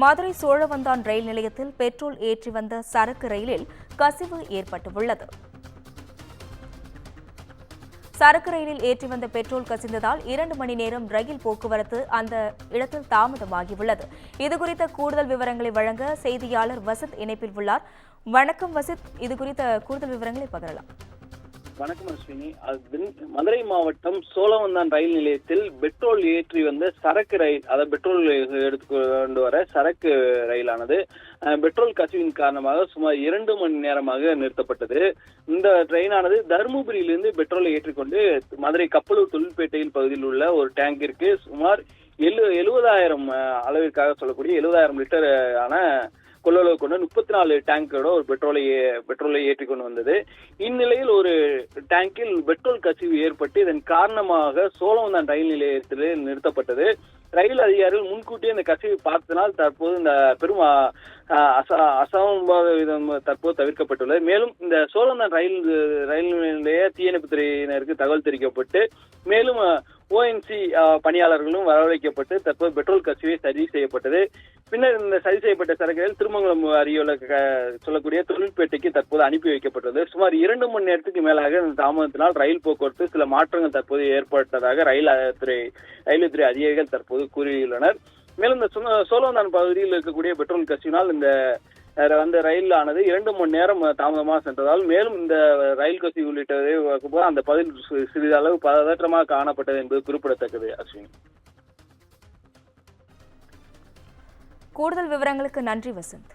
மதுரை சோழவந்தான் ரயில் நிலையத்தில் பெட்ரோல் ஏற்றி வந்த சரக்கு ரயிலில் கசிவு ஏற்பட்டுள்ளது. சரக்கு ரயிலில் ஏற்றி வந்த பெட்ரோல் கசிந்ததால் 2 மணி நேரம் ரயில் போக்குவரத்து அந்த இடத்தில் தாமதமாகியுள்ளது. இதுகுறித்த கூடுதல் விவரங்களை வழங்க செய்தியாளர் வசந்த் இணைப்பில் உள்ளார். வணக்கம் வசந்த், இதுகுறித்த கூடுதல் விவரங்களை பகிரலாம். வணக்கம் அஸ்வினி. மதுரை மாவட்டம் சோழவந்தான் ரயில் நிலையத்தில் பெட்ரோல் ஏற்றி வந்த சரக்கு ரயில், அதாவது பெட்ரோல் எடுத்துக்கொண்டு வர சரக்கு ரயிலானது பெட்ரோல் கசிவின் காரணமாக சுமார் 2 மணி நேரமாக நிறுத்தப்பட்டது. இந்த ட்ரெயினானது தருமபுரியிலிருந்து பெட்ரோலை ஏற்றிக்கொண்டு மதுரை கப்பலூர் தொழில்பேட்டையில் பகுதியில் உள்ள ஒரு டேங்கிற்கு சுமார் 70,000 அளவிற்காக சொல்லக்கூடிய 70,000 லிட்டர் ஆன கொள்ளளவு கொண்ட 34 டேங்கோட ஒரு பெட்ரோலை ஏற்றி கொண்டு வந்தது. இந்நிலையில் ஒரு டேங்கில் பெட்ரோல் கசிவு ஏற்பட்டு இதன் காரணமாக சோழவந்தான் ரயில் நிலையத்தில் நிறுத்தப்பட்டது. ரயில் அதிகாரிகள் முன்கூட்டியே இந்த கசிவை பார்த்தனால் தற்போது இந்த பெரும் அசம்பாவிதம் தற்போது தவிர்க்கப்பட்டுள்ளது. மேலும் இந்த சோழவந்தான் ரயில் நிலைய தீயணைப்பு துறையினருக்கு தகவல் தெரிவிக்கப்பட்டு மேலும் ONC பணியாளர்களும் வரவழைக்கப்பட்டு தற்போது பெட்ரோல் கசிவை சரி செய்யப்பட்டது. பின்னர் இந்த சரி செய்யப்பட்ட சரக்குகள் திருமங்கலம் அருகில் சொல்லக்கூடிய தொழில்பேட்டைக்கு தற்போது அனுப்பி வைக்கப்பட்டது. சுமார் 2 மணி நேரத்துக்கு மேலாக இந்த தாமதத்தினால் ரயில் போக்குவரத்து சில மாற்றங்கள் தற்போது ஏற்பட்டதாக ரயில்வே துறை அதிகாரிகள் தற்போது கூறியுள்ளனர். மேலும் இந்த சோழவந்தான் பகுதியில் இருக்கக்கூடிய பெட்ரோல் கசிவினால் இந்த ரயிலானது 2 மணி நேரம் தாமதமாக சென்றதால் மேலும் இந்த ரயில் கசிவு உள்ளிட்டதை அந்த பகுதியில் சிறிதளவு பதற்றமாக காணப்பட்டது என்பது குறிப்பிடத்தக்கது. அஸ்வினி, கூடுதல் விவரங்களுக்கு நன்றி வசந்த்.